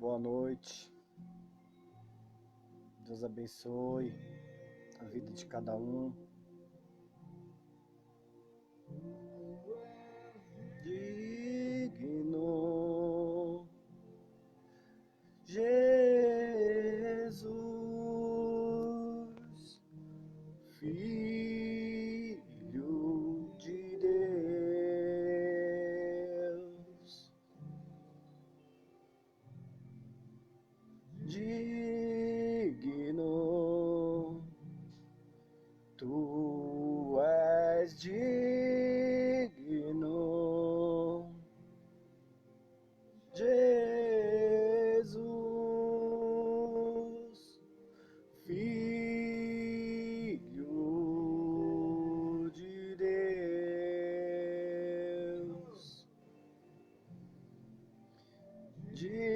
boa noite. Deus abençoe a vida de cada um. Digno Jesus, Filho de Deus, digno, tu és digno, Jesus, Filho de Deus, digno,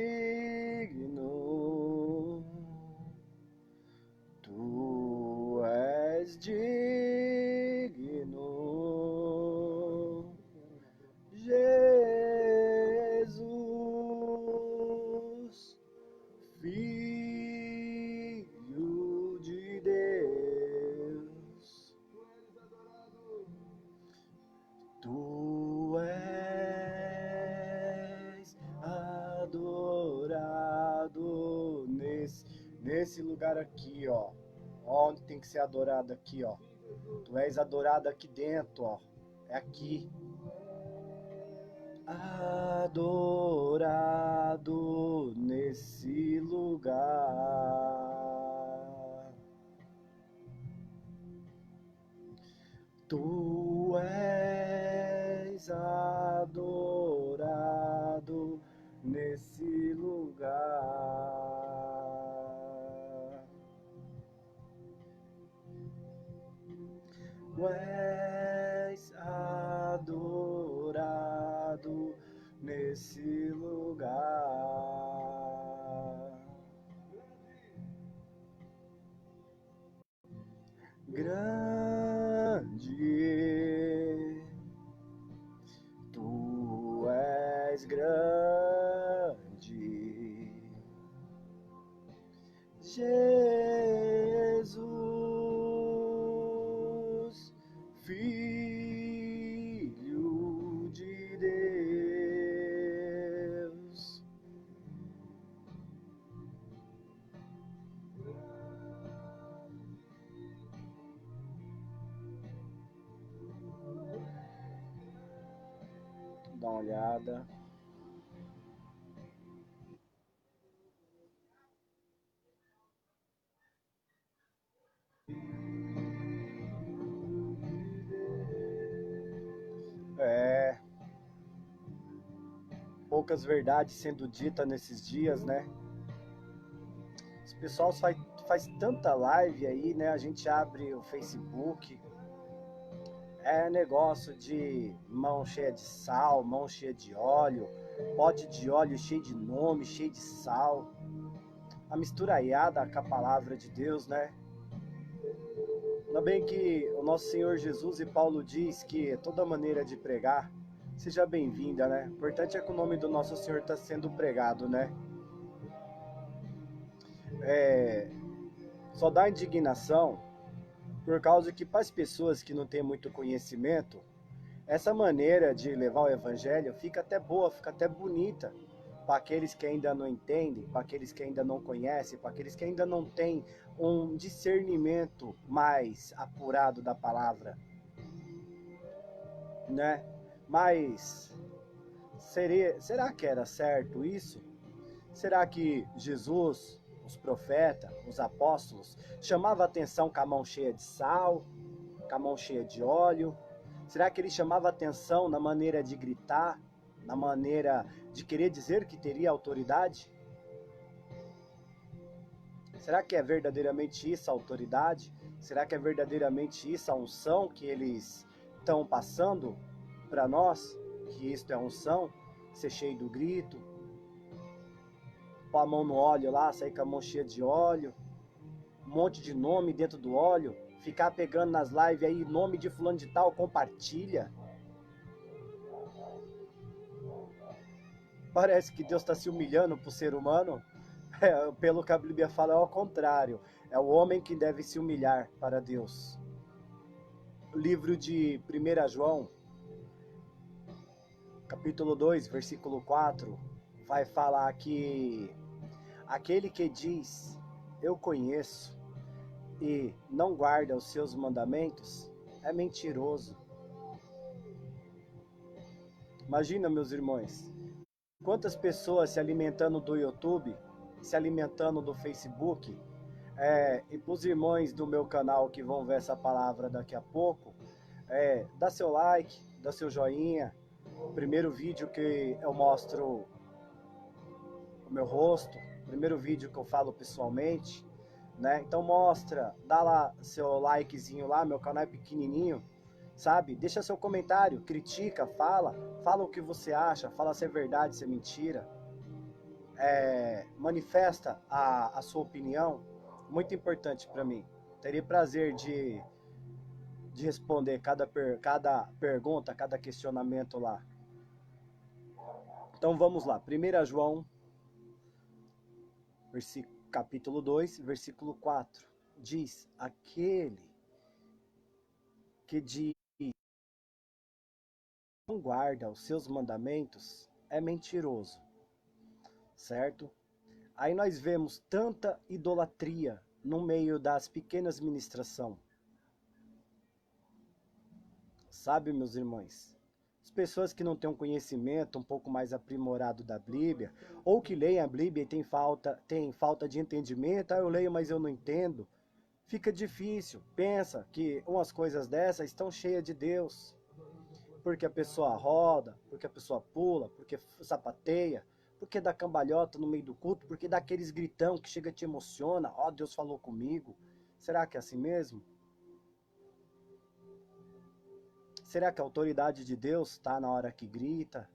tu és digno, Jesus, Filho de Deus, tu és adorado nesse lugar aqui, ó. Onde tem que ser adorado aqui, ó. Tu és adorado aqui dentro, ó. É aqui. Adorado nesse lugar. Tu és adorado nesse lugar. Tu és adorado nesse lugar. Grande, tu és grande, Jesus, Filho de Deus, dá uma olhada. Poucas verdades sendo ditas nesses dias, né? Esse pessoal faz tanta live aí, né? A gente abre o Facebook, é negócio de mão cheia de sal, mão cheia de óleo, pote de óleo cheio de nome, cheio de sal. A misturaiada com a palavra de Deus, né? Ainda bem que o nosso Senhor Jesus e Paulo diz que toda maneira de pregar seja bem-vinda, né? O importante é que o nome do nosso Senhor está sendo pregado, né? Só dá indignação por causa que para as pessoas que não têm muito conhecimento, essa maneira de levar o evangelho fica até boa, fica até bonita para aqueles que ainda não entendem, para aqueles que ainda não conhecem, para aqueles que ainda não têm um discernimento mais apurado da palavra, né? Mas será que era certo isso? Será que Jesus, os profetas, os apóstolos, chamava atenção com a mão cheia de sal, com a mão cheia de óleo? Será que ele chamava atenção na maneira de gritar, na maneira de querer dizer que teria autoridade? Será que é verdadeiramente isso a autoridade? Será que é verdadeiramente isso a unção que eles estão passando para nós? Que isto é unção? Ser cheio do grito, pôr a mão no óleo lá, sair com a mão cheia de óleo, um monte de nome dentro do óleo, ficar pegando nas lives aí, nome de fulano de tal, compartilha. Parece que Deus está se humilhando para o ser humano. Pelo que a Bíblia fala, é ao contrário. É o homem que deve se humilhar para Deus. O livro de 1 João, capítulo 2, versículo 4, vai falar que aquele que diz, eu conheço, e não guarda os seus mandamentos, é mentiroso. Imagina, meus irmãos, quantas pessoas se alimentando do YouTube, se alimentando do Facebook, e para os irmãos do meu canal que vão ver essa palavra daqui a pouco, dá seu like, dá seu joinha. O primeiro vídeo que eu mostro o meu rosto, o primeiro vídeo que eu falo pessoalmente, né? Então mostra, dá lá seu likezinho lá, meu canal é pequenininho, sabe? Deixa seu comentário, critica, fala o que você acha, fala se é verdade, se é mentira, manifesta a sua opinião, muito importante para mim. Teria prazer de responder cada pergunta, cada questionamento lá. Então vamos lá, 1 João, capítulo 2, versículo 4, diz, aquele que diz não guarda os seus mandamentos é mentiroso, certo? Aí nós vemos tanta idolatria no meio das pequenas ministrações. Sabe, meus irmãos? As pessoas que não têm um conhecimento um pouco mais aprimorado da Bíblia, ou que leem a Bíblia e têm falta de entendimento, eu leio, mas eu não entendo, fica difícil. Pensa que umas coisas dessas estão cheias de Deus. Porque a pessoa roda, porque a pessoa pula, porque sapateia, porque dá cambalhota no meio do culto, porque dá aqueles gritão que chega e te emociona. Ó, Deus falou comigo. Será que é assim mesmo? Será que a autoridade de Deus está na hora que grita?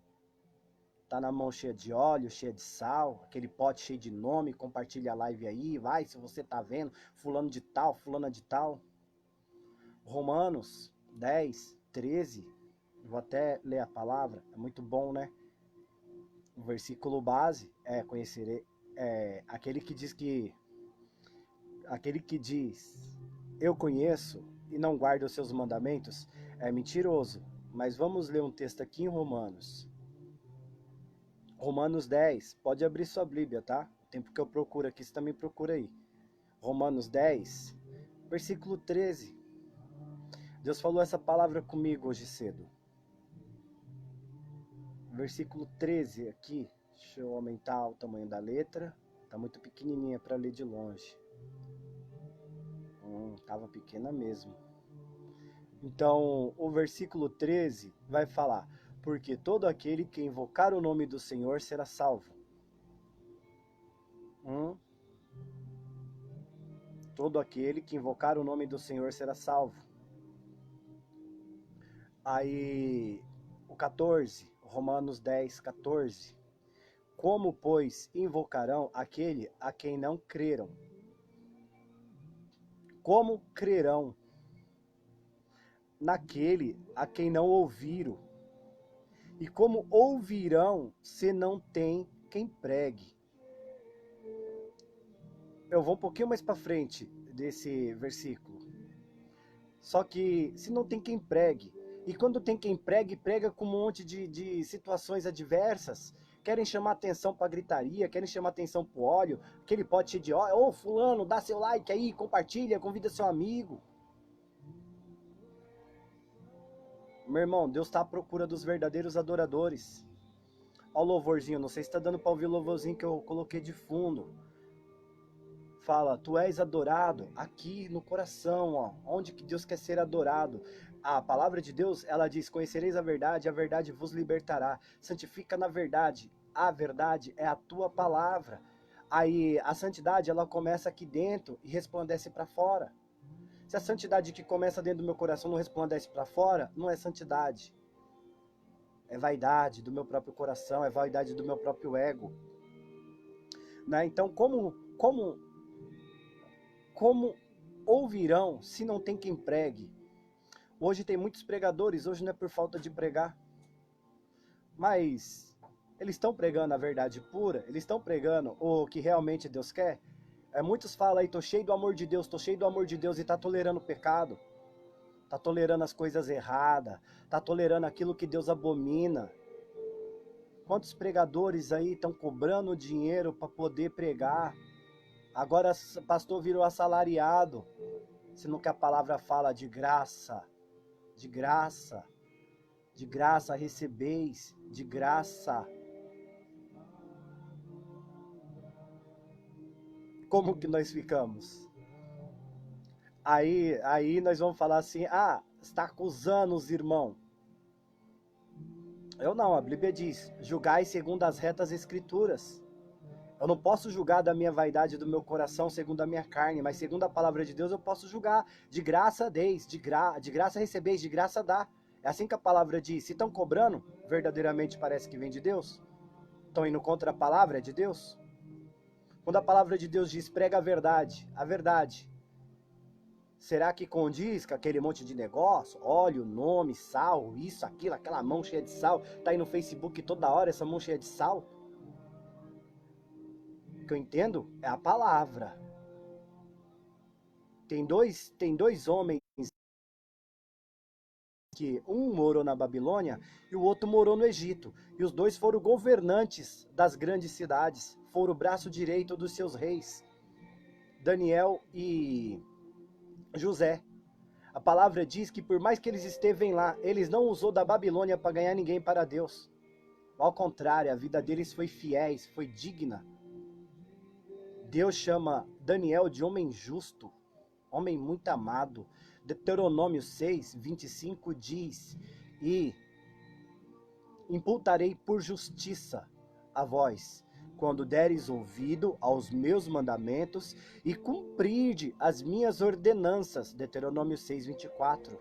Está na mão cheia de óleo, cheia de sal, aquele pote cheio de nome, compartilha a live aí, vai, se você tá vendo, fulano de tal, fulana de tal. Romanos 10, 13, vou até ler a palavra, é muito bom, né? O versículo base é conhecerei, aquele que diz, eu conheço e não guarda os seus mandamentos, é mentiroso. Mas vamos ler um texto aqui em Romanos. Romanos 10, pode abrir sua Bíblia, tá? O tempo que eu procuro aqui, você também procura aí. Romanos 10, versículo 13. Deus falou essa palavra comigo hoje cedo. Versículo 13 aqui, deixa eu aumentar o tamanho da letra. Tá muito pequenininha para ler de longe. Tava pequena mesmo. Então, o versículo 13 vai falar, porque todo aquele que invocar o nome do Senhor será salvo. Todo aquele que invocar o nome do Senhor será salvo. Aí, o 14, Romanos 10, 14. Como, pois, invocarão aquele a quem não creram? Como crerão naquele a quem não ouviram? E como ouvirão se não tem quem pregue? Eu vou um pouquinho mais para frente desse versículo. Só que se não tem quem pregue, e quando tem quem pregue, prega com um monte de situações adversas, querem chamar atenção para gritaria, querem chamar atenção para o óleo, aquele pote cheio de óleo, ô fulano, dá seu like aí, compartilha, convida seu amigo. Meu irmão, Deus está à procura dos verdadeiros adoradores. Olha o louvorzinho, não sei se está dando para ouvir o louvorzinho que eu coloquei de fundo. Fala, tu és adorado aqui no coração, ó, onde que Deus quer ser adorado. A palavra de Deus, ela diz, conhecereis a verdade vos libertará. Santifica na verdade, a verdade é a tua palavra. Aí a santidade, ela começa aqui dentro e resplandece para fora. Se a santidade que começa dentro do meu coração não resplandece para fora, não é santidade. É vaidade do meu próprio coração, é vaidade do meu próprio ego. Né? Então, como ouvirão se não tem quem pregue? Hoje tem muitos pregadores, hoje não é por falta de pregar. Mas Eles estão pregando a verdade pura? Eles estão pregando o que realmente Deus quer? Muitos falam aí, tô cheio do amor de Deus, tô cheio do amor de Deus, e tá tolerando o pecado, tá tolerando as coisas erradas, tá tolerando aquilo que Deus abomina. Quantos pregadores aí estão cobrando dinheiro para poder pregar? Agora pastor virou assalariado, sendo que a palavra fala de graça, de graça, de graça recebeis, de graça. Como que nós ficamos? Aí nós vamos falar assim, está acusando os irmãos. Eu não, a Bíblia diz, julgai segundo as retas escrituras. Eu não posso julgar da minha vaidade do meu coração segundo a minha carne, mas segundo a palavra de Deus eu posso julgar. De graça deis, de graça recebeis, de graça dá. É assim que a palavra diz. Se estão cobrando, verdadeiramente parece que vem de Deus. Estão indo contra a palavra de Deus. Quando a palavra de Deus diz prega a verdade, será que condiz com aquele monte de negócio? Óleo, nome, sal, isso, aquilo, aquela mão cheia de sal. Tá aí no Facebook toda hora essa mão cheia de sal. O que eu entendo é a palavra. Tem dois homens que um morou na Babilônia e o outro morou no Egito. E os dois foram governantes das grandes cidades. Foram o braço direito dos seus reis. Daniel e José. A palavra diz que por mais que eles estevem lá, eles não usou da Babilônia para ganhar ninguém para Deus. Ao contrário, a vida deles foi fiéis, foi digna. Deus chama Daniel de homem justo, homem muito amado. Deuteronômio 6, 25 diz, e imputarei por justiça a vós, quando deres ouvido aos meus mandamentos e cumprirde as minhas ordenanças. Deuteronômio 6, 24.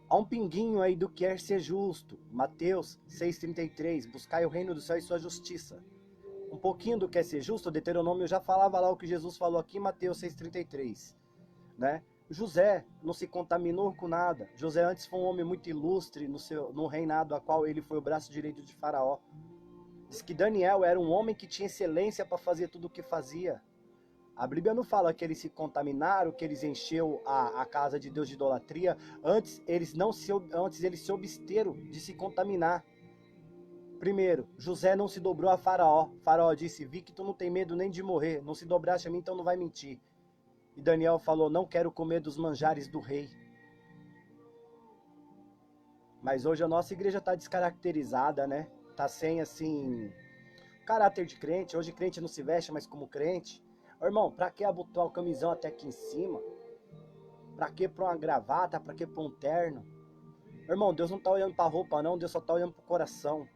Há um pinguinho aí do quer ser justo. Mateus 6,33. Buscai o reino do céu e sua justiça. Um pouquinho do quer ser justo, o Deuteronômio já falava lá o que Jesus falou aqui em Mateus 6,33. Né? José não se contaminou com nada. José antes foi um homem muito ilustre no reinado a qual ele foi o braço direito de Faraó. Diz que Daniel era um homem que tinha excelência para fazer tudo o que fazia. A Bíblia não fala que eles se contaminaram, que eles encheu a casa de Deus de idolatria. Antes eles se obsteram de se contaminar. Primeiro, José não se dobrou a Faraó. Faraó disse, vi que tu não tem medo nem de morrer. Não se dobraste a mim, então não vai mentir. E Daniel falou, não quero comer dos manjares do rei. Mas hoje a nossa igreja está descaracterizada, né? Tá sem, assim, caráter de crente. Hoje crente não se veste mais como crente. Ô, irmão, pra que abotoar o camisão até aqui em cima? Pra que pôr uma gravata? Pra que pôr um terno? Irmão, Deus não tá olhando pra roupa não, Deus só tá olhando pro coração.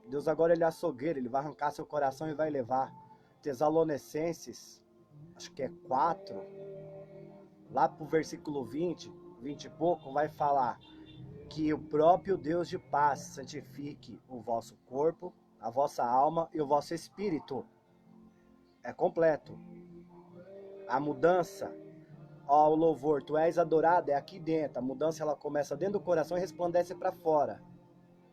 Deus agora ele é açougueiro, ele vai arrancar seu coração e vai levar. Tessalonicenses, acho que é 4, lá pro versículo 20 e pouco, vai falar que o próprio Deus de paz santifique o vosso corpo, a vossa alma e o vosso espírito. É completo. A mudança, o louvor, tu és adorado, é aqui dentro. A mudança ela começa dentro do coração e resplandece para fora.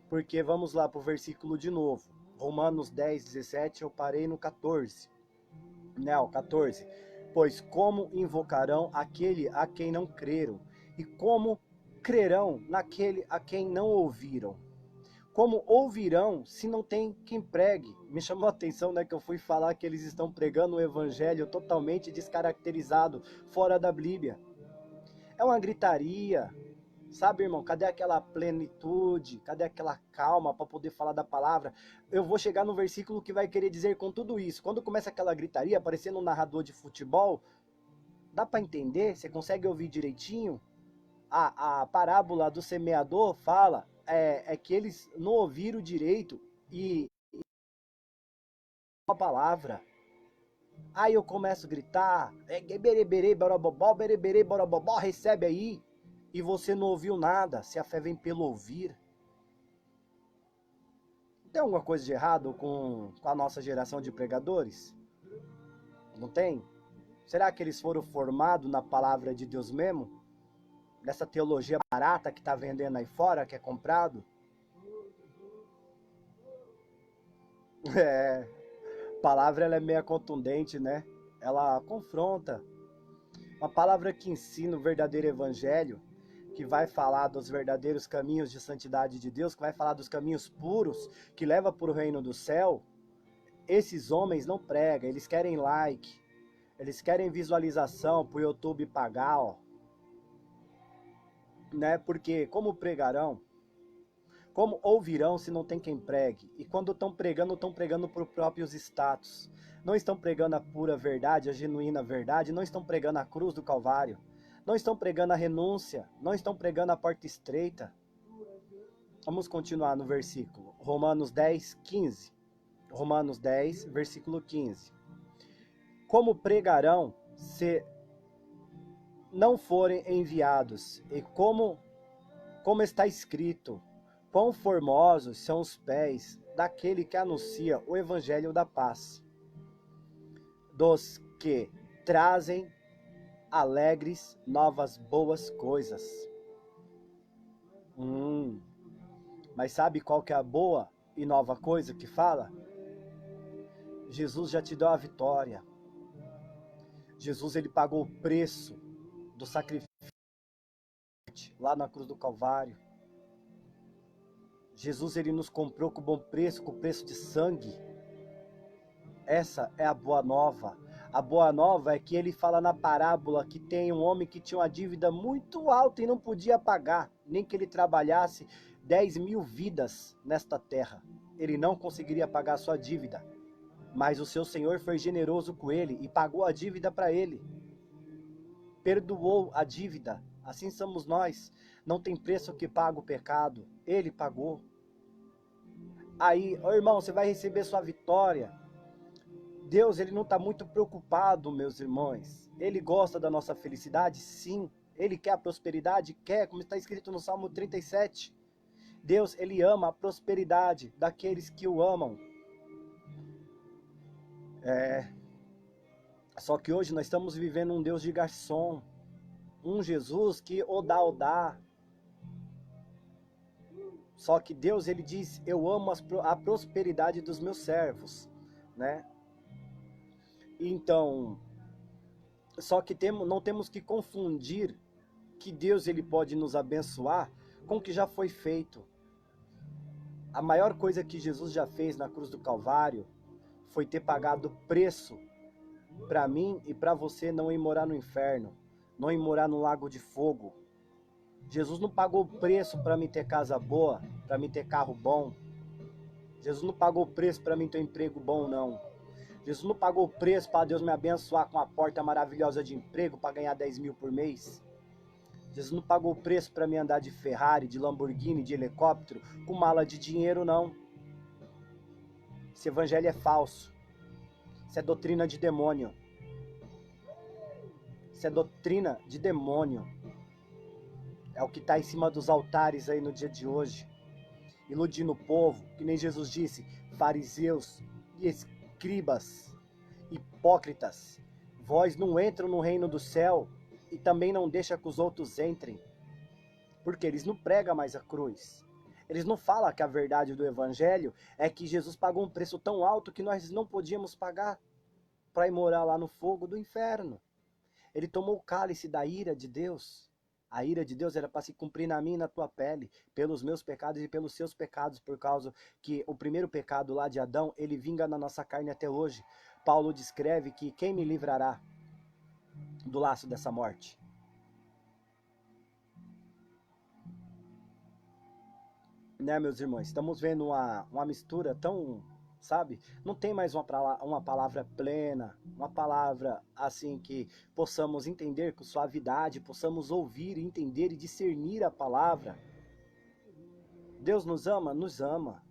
Porque vamos lá pro versículo de novo. Romanos 10, 17, eu parei no 14. Não, 14. Pois como invocarão aquele a quem não creram? E como crerão naquele a quem não ouviram? Como ouvirão se não tem quem pregue? Me chamou a atenção, né, que eu fui falar que eles estão pregando um evangelho totalmente descaracterizado, fora da Bíblia. É uma gritaria, sabe, irmão? Cadê aquela plenitude? Cadê aquela calma para poder falar da palavra? Eu vou chegar no versículo que vai querer dizer com tudo isso. Quando começa aquela gritaria, parecendo um narrador de futebol, dá para entender? Você consegue ouvir direitinho? A parábola do semeador fala que eles não ouviram direito e a palavra. Aí eu começo a gritar, bereberê, borobobó, bereberê, borobobó, recebe aí. E você não ouviu nada, se a fé vem pelo ouvir. Tem alguma coisa de errado com a nossa geração de pregadores? Não tem? Será que eles foram formados na palavra de Deus mesmo? Dessa teologia barata que está vendendo aí fora, que é comprado? É, a palavra ela é meio contundente, né? Ela confronta. Uma palavra que ensina o verdadeiro evangelho, que vai falar dos verdadeiros caminhos de santidade de Deus, que vai falar dos caminhos puros, que leva para o reino do céu. Esses homens não pregam, eles querem like, eles querem visualização para o YouTube pagar, ó, né? Porque como pregarão, como ouvirão se não tem quem pregue? E quando estão pregando por próprios status. Não estão pregando a pura verdade, a genuína verdade, não estão pregando a cruz do Calvário, não estão pregando a renúncia, não estão pregando a porta estreita. Vamos continuar no versículo, Romanos 10, 15. Romanos 10, versículo 15. Como pregarão se não forem enviados? E como está escrito, quão formosos são os pés daquele que anuncia o evangelho da paz, dos que trazem alegres novas boas coisas. Mas sabe qual que é a boa e nova coisa que fala? Jesus já te deu a vitória. Jesus, ele pagou o preço do sacrifício lá na cruz do Calvário. Jesus, ele nos comprou com bom preço, com preço de sangue. Essa é a boa nova. A boa nova é que ele fala na parábola que tem um homem que tinha uma dívida muito alta e não podia pagar, nem que ele trabalhasse 10.000 vidas nesta terra. Ele não conseguiria pagar a sua dívida. Mas o seu Senhor foi generoso com ele e pagou a dívida para ele. Perdoou a dívida. Assim somos nós. Não tem preço que paga o pecado. Ele pagou. Aí, ô irmão, você vai receber sua vitória. Deus, ele não está muito preocupado, meus irmãos. Ele gosta da nossa felicidade? Sim. Ele quer a prosperidade? Quer, como está escrito no Salmo 37. Deus, ele ama a prosperidade daqueles que o amam. Só que hoje nós estamos vivendo um Deus de garçom. Um Jesus que ou dá. Só que Deus, ele diz, eu amo a prosperidade dos meus servos, né? Então, só que não temos que confundir que Deus, ele pode nos abençoar com o que já foi feito. A maior coisa que Jesus já fez na cruz do Calvário foi ter pagado o preço para mim e para você não ir morar no inferno, não ir morar no lago de fogo. Jesus não pagou o preço para mim ter casa boa, para mim ter carro bom. Jesus não pagou o preço para mim ter um emprego bom, não. Jesus não pagou o preço para Deus me abençoar com uma porta maravilhosa de emprego para ganhar 10.000 por mês. Jesus não pagou o preço para mim andar de Ferrari, de Lamborghini, de helicóptero, com mala de dinheiro, não. Esse evangelho é falso. Isso é doutrina de demônio. Isso é doutrina de demônio. É o que está em cima dos altares aí no dia de hoje. Iludindo o povo, que nem Jesus disse, fariseus e escribas, hipócritas. Vós não entram no reino do céu e também não deixa que os outros entrem. Porque eles não pregam mais a cruz. Eles não falam que a verdade do evangelho é que Jesus pagou um preço tão alto que nós não podíamos pagar para ir morar lá no fogo do inferno. Ele tomou o cálice da ira de Deus. A ira de Deus era para se cumprir na minha e na tua pele, pelos meus pecados e pelos seus pecados, por causa que o primeiro pecado lá de Adão, ele vinga na nossa carne até hoje. Paulo descreve que quem me livrará do laço dessa morte? Né, meus irmãos? Estamos vendo uma mistura tão, sabe? Não tem mais uma palavra plena, uma palavra assim que possamos entender com suavidade, possamos ouvir, entender e discernir a palavra. Deus nos ama? Nos ama.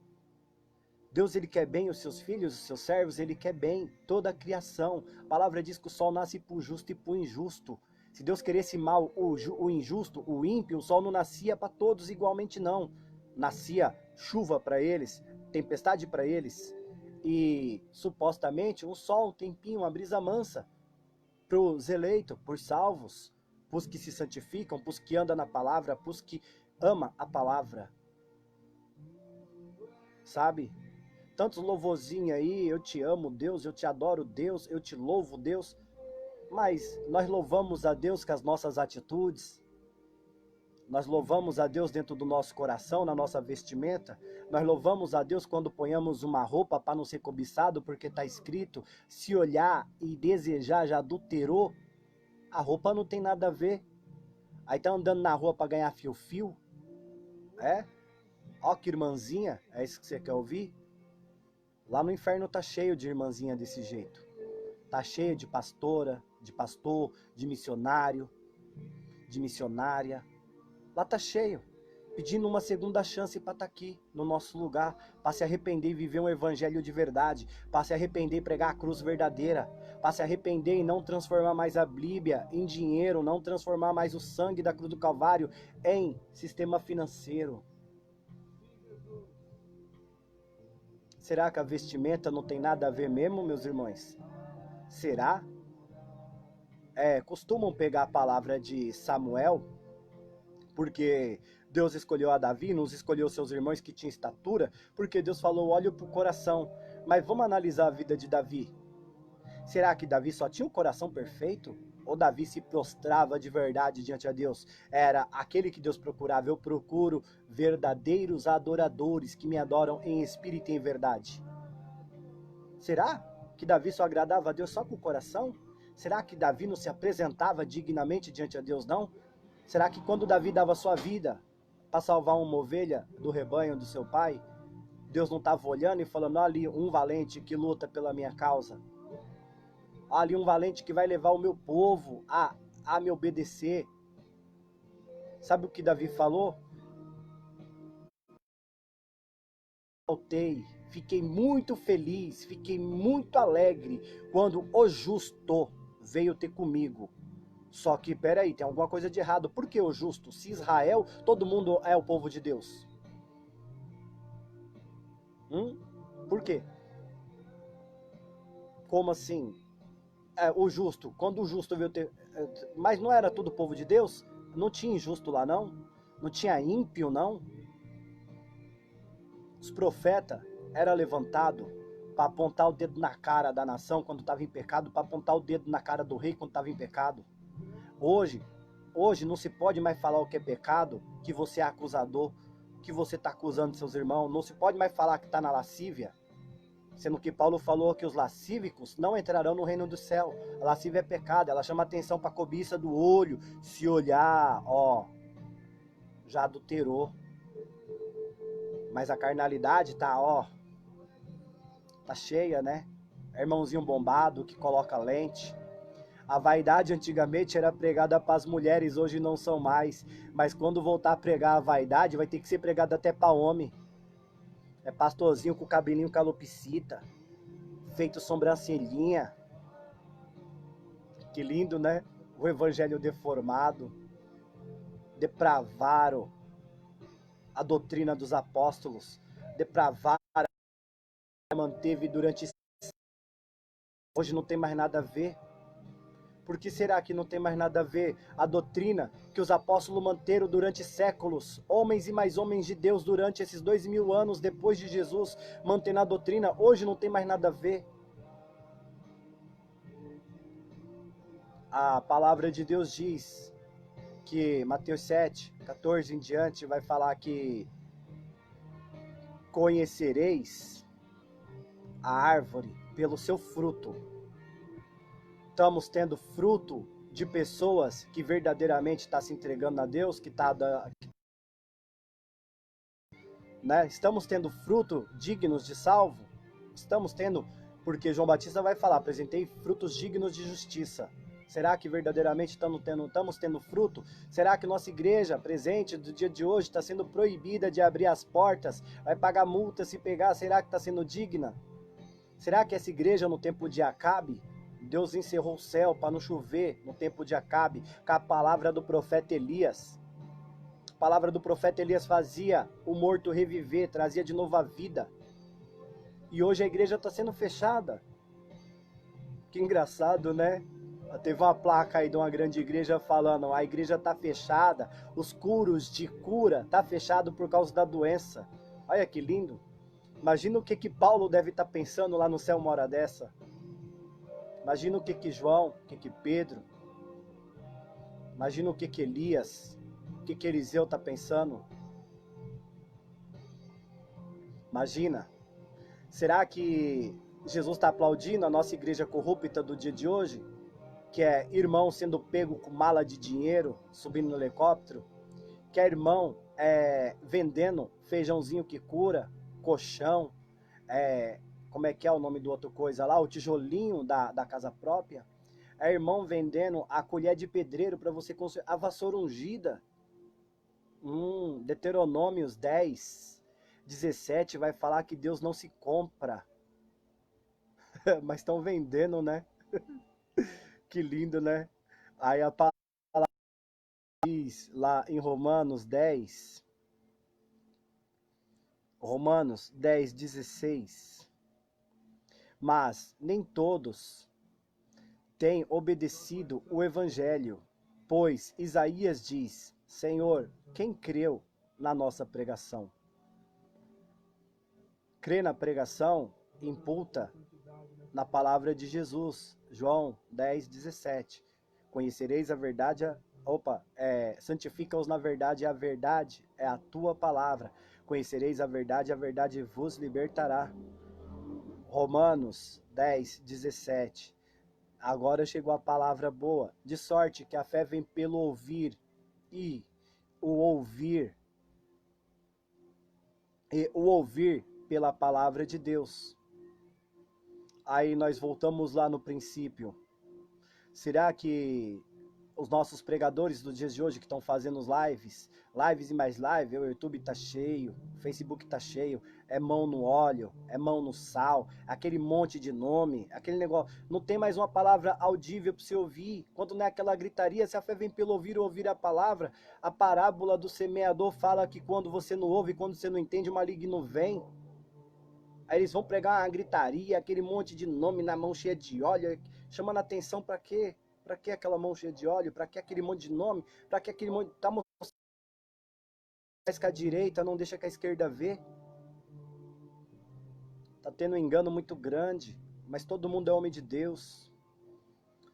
Deus, ele quer bem os seus filhos, os seus servos, ele quer bem toda a criação. A palavra diz que o sol nasce para o justo e para o injusto. Se Deus queresse mal o injusto, o ímpio, o sol não nascia para todos igualmente, não. Nascia chuva para eles, tempestade para eles, e supostamente um sol, um tempinho, uma brisa mansa para os eleitos, para os salvos, para os que se santificam, para os que andam na palavra, para os que amam a palavra. Sabe? tantos louvorzinhos aí, eu te amo, Deus, eu te adoro, Deus, eu te louvo, Deus. Mas nós louvamos a Deus com as nossas atitudes, nós louvamos a Deus dentro do nosso coração, na nossa vestimenta, nós louvamos a Deus quando ponhamos uma roupa para não ser cobiçado, porque está escrito, se olhar e desejar já adulterou, a roupa não tem nada a ver. Aí tá andando na rua para ganhar fio-fio, Ó que irmãzinha, é isso que você quer ouvir? Lá no inferno tá cheio de irmãzinha desse jeito. Tá cheio de pastora, de pastor, de missionário, de missionária. Lá tá cheio, pedindo uma segunda chance para estar aqui, no nosso lugar, para se arrepender e viver um evangelho de verdade, para se arrepender e pregar a cruz verdadeira, para se arrepender e não transformar mais a Bíblia em dinheiro, não transformar mais o sangue da cruz do Calvário em sistema financeiro. Será que a vestimenta não tem nada a ver mesmo, meus irmãos? Será? Costumam pegar a palavra de Samuel, porque Deus escolheu a Davi, não escolheu seus irmãos que tinham estatura, porque Deus falou, olha pro coração. Mas vamos analisar a vida de Davi. Será que Davi só tinha um coração perfeito? Ou Davi se prostrava de verdade diante a Deus? Era aquele que Deus procurava. Eu procuro verdadeiros adoradores que me adoram em espírito e em verdade. Será que Davi só agradava a Deus só com o coração? Será que Davi não se apresentava dignamente diante a Deus, não? Será que quando Davi dava sua vida para salvar uma ovelha do rebanho do seu pai, Deus não estava olhando e falando, olha ali um valente que luta pela minha causa? Olha ali um valente que vai levar o meu povo a me obedecer. Sabe o que Davi falou? Voltei, fiquei muito feliz, fiquei muito alegre quando o justo veio ter comigo. Só que, peraí, tem alguma coisa de errado. Por que o justo? Se Israel, todo mundo é o povo de Deus. Por quê? Como assim? O justo, quando o justo veio ter... Mas não era tudo povo de Deus? Não tinha injusto lá, não? Não tinha ímpio, não? Os profetas eram levantados para apontar o dedo na cara da nação quando estava em pecado, para apontar o dedo na cara do rei quando estava em pecado. Hoje não se pode mais falar o que é pecado, que você é acusador, que você está acusando seus irmãos. Não se pode mais falar que está na lascívia, sendo que Paulo falou que os lascívicos não entrarão no reino do céu. A lascívia é pecado, ela chama atenção para a cobiça do olho. Se olhar, já adulterou. Mas a carnalidade tá cheia, né? Irmãozinho bombado que coloca lente. A vaidade antigamente era pregada para as mulheres, hoje não são mais. Mas quando voltar a pregar a vaidade, vai ter que ser pregada até para homem. É pastorzinho com cabelinho calopsita, feito sobrancelhinha. Que lindo, né? O evangelho deformado. Depravaram a doutrina dos apóstolos. Depravaram a manteve durante... Hoje não tem mais nada a ver. Por que será que não tem mais nada a ver a doutrina que os apóstolos manteram durante séculos? Homens e mais homens de Deus durante esses 2000 anos depois de Jesus, mantendo a doutrina, hoje não tem mais nada a ver. A palavra de Deus diz que Mateus 7, 14 em diante vai falar que conhecereis a árvore pelo seu fruto. Estamos tendo fruto de pessoas que verdadeiramente estão se entregando a Deus, né? Estamos tendo fruto dignos de salvo? Estamos tendo, porque João Batista vai falar, apresentei frutos dignos de justiça. Será que verdadeiramente estamos tendo fruto? Será que nossa igreja presente do dia de hoje está sendo proibida de abrir as portas? Vai pagar multa se pegar? Será que está sendo digna? Será que essa igreja no tempo de Acabe, Deus encerrou o céu para não chover no tempo de Acabe, com a palavra do profeta Elias? A palavra do profeta Elias fazia o morto reviver, trazia de novo a vida. E hoje a igreja está sendo fechada. Que engraçado, né? Teve uma placa aí de uma grande igreja falando, a igreja está fechada, os curos de cura está fechado por causa da doença. Olha que lindo. Imagina o que Paulo deve estar pensando lá no céu uma hora dessa. Imagina o que João, o que Pedro, imagina o que Elias, o que Eliseu está pensando. Imagina. Será que Jesus está aplaudindo a nossa igreja corrupta do dia de hoje? Que é irmão sendo pego com mala de dinheiro, subindo no helicóptero? Que é irmão vendendo feijãozinho que cura, colchão, como é que é o nome do outro coisa lá? O tijolinho da casa própria? É irmão vendendo a colher de pedreiro para você construir a vassoura ungida. Deuteronômios 10, 17 vai falar que Deus não se compra. Mas estão vendendo, né? Que lindo, né? Aí a palavra diz lá em Romanos 10, Romanos 10, 16. Mas nem todos têm obedecido o evangelho, pois Isaías diz: Senhor, quem creu na nossa pregação? Crê na pregação imputa na palavra de Jesus, João 10, 17. Conhecereis a verdade, santifica-os na verdade, e a verdade é a tua palavra. Conhecereis a verdade vos libertará. Romanos 10, 17. Agora chegou a palavra boa, de sorte que a fé vem pelo ouvir, e o ouvir pela palavra de Deus. Aí nós voltamos lá no princípio. Será que os nossos pregadores dos dias de hoje que estão fazendo os lives e mais live, o YouTube tá cheio, o Facebook tá cheio, é mão no óleo, é mão no sal, aquele monte de nome, aquele negócio, não tem mais uma palavra audível para você ouvir, quando não é aquela gritaria, se a fé vem pelo ouvir a palavra, a parábola do semeador fala que quando você não ouve, quando você não entende, o maligno vem. Aí eles vão pregar uma gritaria, aquele monte de nome na mão cheia de óleo, chamando a atenção para quê? Para que aquela mão cheia de óleo? Para que aquele monte de nome? Para que aquele monte... Tá mostrando que a direita não deixa que a esquerda vê? Tá tendo um engano muito grande, mas todo mundo é homem de Deus.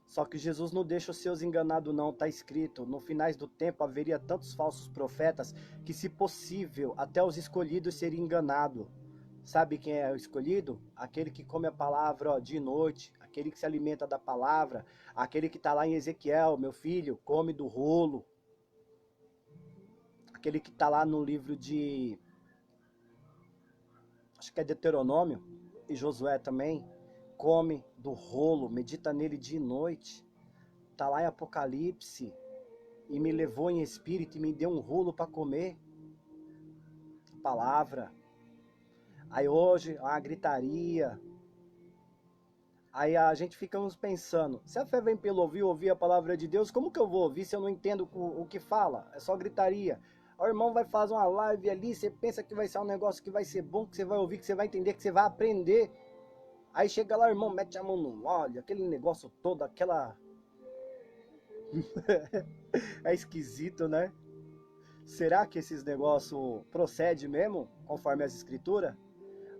Só que Jesus não deixa os seus enganados não, tá escrito, no finais do tempo haveria tantos falsos profetas que, se possível, até os escolhidos seriam enganados. Sabe quem é o escolhido? Aquele que come a palavra de noite, aquele que se alimenta da palavra, aquele que está lá em Ezequiel, meu filho, come do rolo. Aquele que está lá no livro de, acho que é Deuteronômio, e Josué também, come do rolo, medita nele dia e noite. Está lá em Apocalipse, e me levou em espírito e me deu um rolo para comer. Palavra. Aí hoje, uma gritaria. Aí a gente fica uns pensando, se a fé vem pelo ouvir a palavra de Deus, como que eu vou ouvir se eu não entendo o que fala? É só gritaria. O irmão vai fazer uma live ali, você pensa que vai ser um negócio que vai ser bom, que você vai ouvir, que você vai entender, que você vai aprender. Aí chega lá, o irmão mete a mão no óleo, aquele negócio todo, aquela... É esquisito, né? Será que esses negócios procedem mesmo, conforme as escrituras?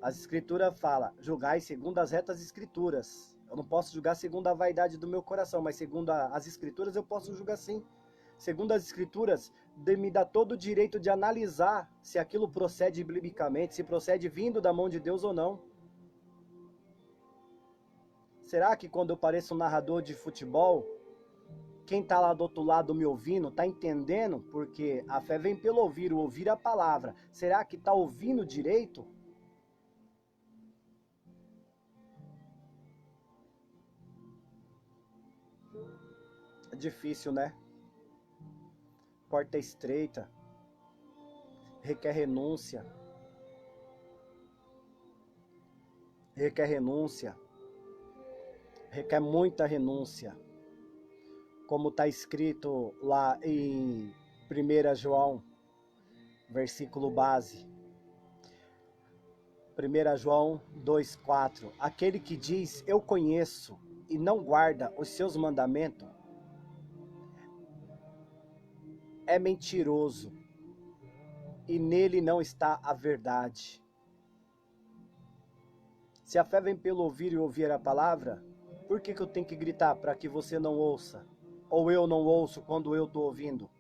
As escrituras falam, julgai segundo as retas escrituras. Eu não posso julgar segundo a vaidade do meu coração, mas segundo as escrituras eu posso julgar sim. Segundo as escrituras, me dá todo o direito de analisar se aquilo procede biblicamente, se procede vindo da mão de Deus ou não. Será que quando eu pareço um narrador de futebol, quem está lá do outro lado me ouvindo, está entendendo? Porque a fé vem pelo ouvir a palavra. Será que está ouvindo direito? É difícil, né? Porta estreita. Requer renúncia. Requer renúncia. Requer muita renúncia. Como está escrito lá em 1 João, versículo base. 1 João 2,4. Aquele que diz, eu conheço, e não guarda os seus mandamentos, é mentiroso, e nele não está a verdade. Se a fé vem pelo ouvir e ouvir a palavra, por que eu tenho que gritar para que você não ouça? Ou eu não ouço quando eu estou ouvindo?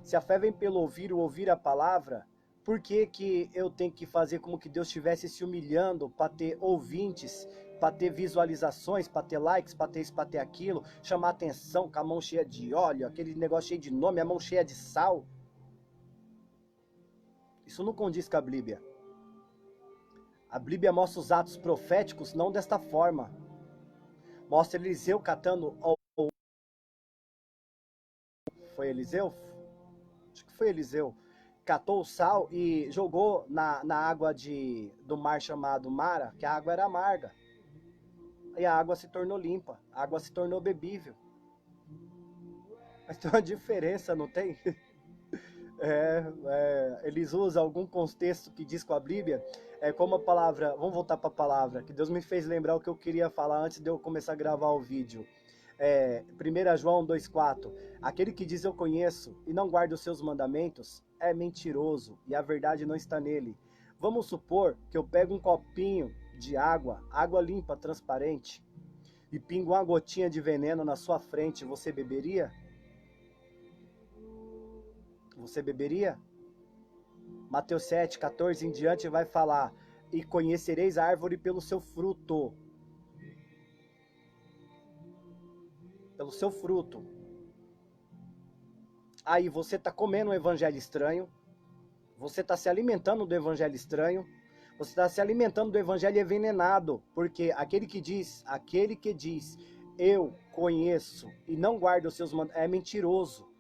Se a fé vem pelo ouvir e ouvir a palavra, por que eu tenho que fazer como que Deus estivesse se humilhando para ter ouvintes, para ter visualizações, para ter likes, para ter isso, para ter aquilo, chamar atenção com a mão cheia de óleo, aquele negócio cheio de nome, a mão cheia de sal? Isso não condiz com a Bíblia. A Bíblia mostra os atos proféticos não desta forma. Mostra Eliseu catando... Foi Eliseu? Acho que foi Eliseu. Catou o sal e jogou na água do mar chamado Mara, que a água era amarga. E a água se tornou limpa, a água se tornou bebível. Mas tem uma diferença, não tem? Eles usam algum contexto que diz com a Bíblia, como a palavra, vamos voltar para a palavra, que Deus me fez lembrar o que eu queria falar antes de eu começar a gravar o vídeo. 1 João 2,4, aquele que diz eu conheço e não guarda os seus mandamentos é mentiroso e a verdade não está nele. Vamos supor que eu pego um copinho de água, água limpa, transparente, e pingo uma gotinha de veneno na sua frente, você beberia? Você beberia? Mateus 7,14 em diante vai falar, e conhecereis a árvore pelo seu fruto. Pelo seu fruto. Aí você está comendo um evangelho estranho, você está se alimentando do evangelho estranho, você está se alimentando do evangelho envenenado, porque aquele que diz, eu conheço e não guarda os seus mandamentos, é mentiroso.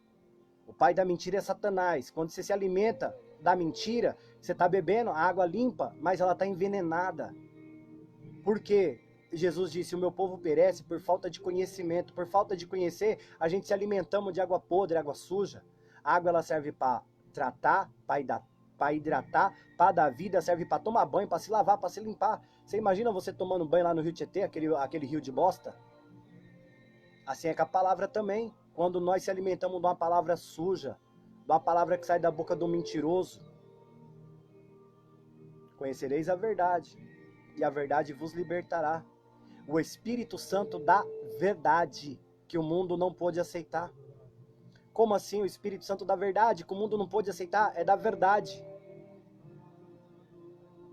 O pai da mentira é Satanás. Quando você se alimenta da mentira, você está bebendo a água limpa, mas ela está envenenada. Por quê? Jesus disse, o meu povo perece por falta de conhecimento. Por falta de conhecer, a gente se alimentamos de água podre, água suja. A água ela serve para tratar, para hidratar, para dar vida, serve para tomar banho, para se lavar, para se limpar. Você imagina você tomando banho lá no Rio Tietê, aquele rio de bosta? Assim é com a palavra também. Quando nós se alimentamos de uma palavra suja, de uma palavra que sai da boca do mentiroso, conhecereis a verdade, e a verdade vos libertará. O Espírito Santo da verdade, que o mundo não pôde aceitar. Como assim o Espírito Santo da verdade, que o mundo não pôde aceitar? É da verdade.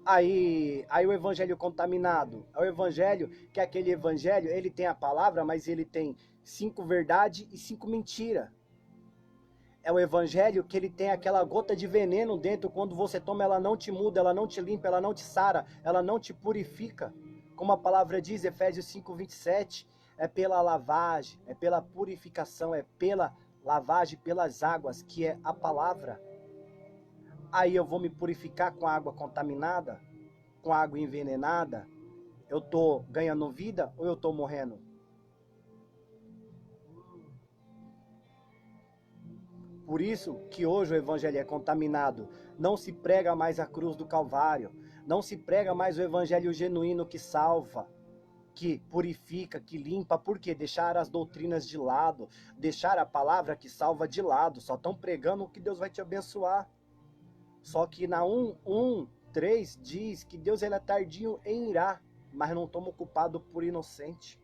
Aí o evangelho contaminado, é o evangelho que aquele evangelho, ele tem a palavra, mas ele tem 5 verdades e 5 mentiras. É o evangelho que ele tem aquela gota de veneno dentro, quando você toma ela não te muda, ela não te limpa, ela não te sara, ela não te purifica. Como a palavra diz, Efésios 5:27, é pela lavagem, é pela purificação, é pela lavagem pelas águas, que é a palavra. Aí eu vou me purificar com água contaminada, com água envenenada? Eu tô ganhando vida ou eu tô morrendo? Por isso que hoje o evangelho é contaminado. Não se prega mais a cruz do Calvário. Não se prega mais o evangelho genuíno que salva, que purifica, que limpa. Por quê? Deixar as doutrinas de lado. Deixar a palavra que salva de lado. Só estão pregando que Deus vai te abençoar. Só que na 1:3 diz que Deus ele é tardio em irá, mas não toma o culpado por inocente.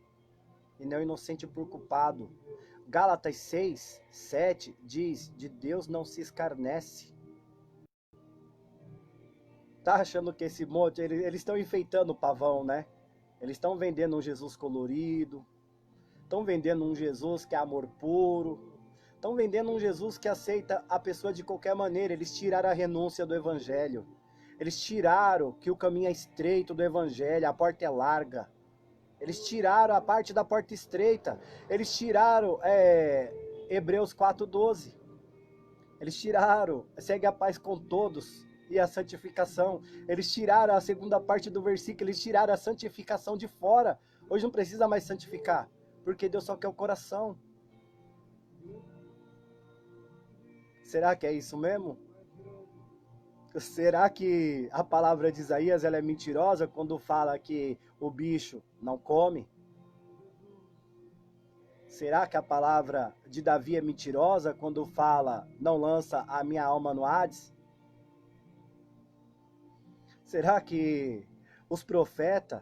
E não inocente por culpado. Gálatas 6:7 diz, de Deus não se escarnece. Tá achando que esse monte, eles estão enfeitando o pavão, né? Eles estão vendendo um Jesus colorido, estão vendendo um Jesus que é amor puro, estão vendendo um Jesus que aceita a pessoa de qualquer maneira. Eles tiraram a renúncia do evangelho. Eles tiraram que o caminho é estreito do evangelho, a porta é larga. Eles tiraram a parte da porta estreita. Eles tiraram Hebreus 4:12. Eles tiraram, segue a paz com todos e a santificação. Eles tiraram a segunda parte do versículo, eles tiraram a santificação de fora. Hoje não precisa mais santificar, porque Deus só quer o coração. Será que é isso mesmo? Será que a palavra de Isaías ela é mentirosa quando fala que o bicho não come? Será que a palavra de Davi é mentirosa quando fala não lança a minha alma no Hades? Será que os profetas,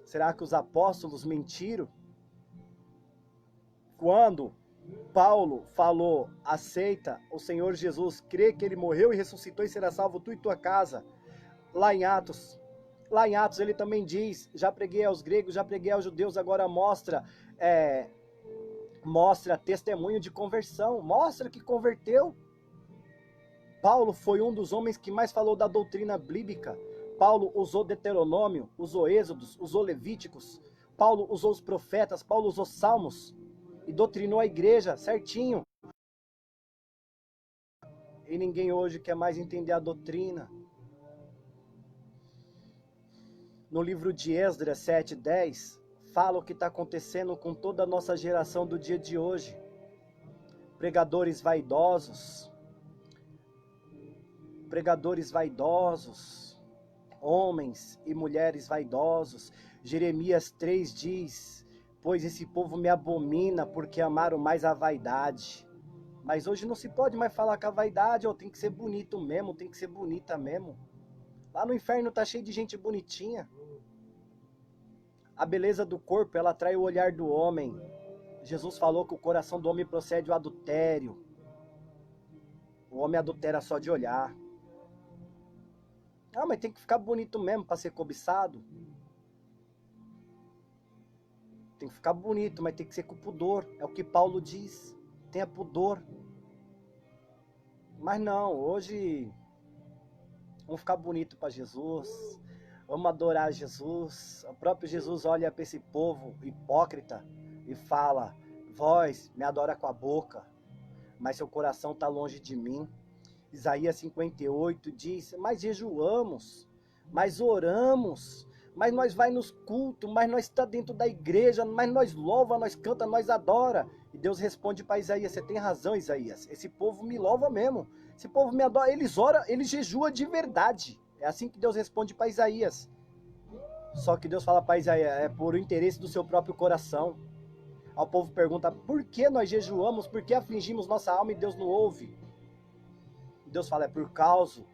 será que os apóstolos mentiram? Quando Paulo falou, aceita o Senhor Jesus, crê que ele morreu e ressuscitou e será salvo tu e tua casa. Lá em Atos ele também diz, já preguei aos gregos, já preguei aos judeus, agora mostra testemunho de conversão, mostra que converteu. Paulo foi um dos homens que mais falou da doutrina bíblica. Paulo usou Deuteronômio, usou Êxodos, usou Levíticos. Paulo usou os profetas, Paulo usou Salmos e doutrinou a igreja certinho. E ninguém hoje quer mais entender a doutrina. No livro de Esdras 7:10, fala o que está acontecendo com toda a nossa geração do dia de hoje. Pregadores vaidosos, homens e mulheres vaidosos. Jeremias 3 diz, pois esse povo me abomina porque amaram mais a vaidade. Mas hoje não se pode mais falar com a vaidade, tem que ser bonito mesmo, tem que ser bonita mesmo. Lá no inferno tá cheio de gente bonitinha. A beleza do corpo, ela atrai o olhar do homem. Jesus falou que o coração do homem procede o adultério. O homem adultera só de olhar. Mas tem que ficar bonito mesmo para ser cobiçado. Tem que ficar bonito, mas tem que ser com pudor. É o que Paulo diz. Tenha pudor. Mas não, hoje vamos ficar bonito para Jesus. Vamos adorar Jesus. O próprio Jesus olha para esse povo hipócrita e fala, vós me adora com a boca, mas seu coração está longe de mim. Isaías 58 diz, mas jejuamos, mas oramos, mas nós vai nos cultos, mas nós está dentro da igreja, mas nós louva, nós canta, nós adora. E Deus responde para Isaías, você tem razão, Isaías, esse povo me louva mesmo, esse povo me adora, eles oram, eles jejuam de verdade. É assim que Deus responde para Isaías. Só que Deus fala para Isaías, é por interesse do seu próprio coração. O povo pergunta, por que nós jejuamos, por que afligimos nossa alma e Deus não ouve? Deus fala, é por causa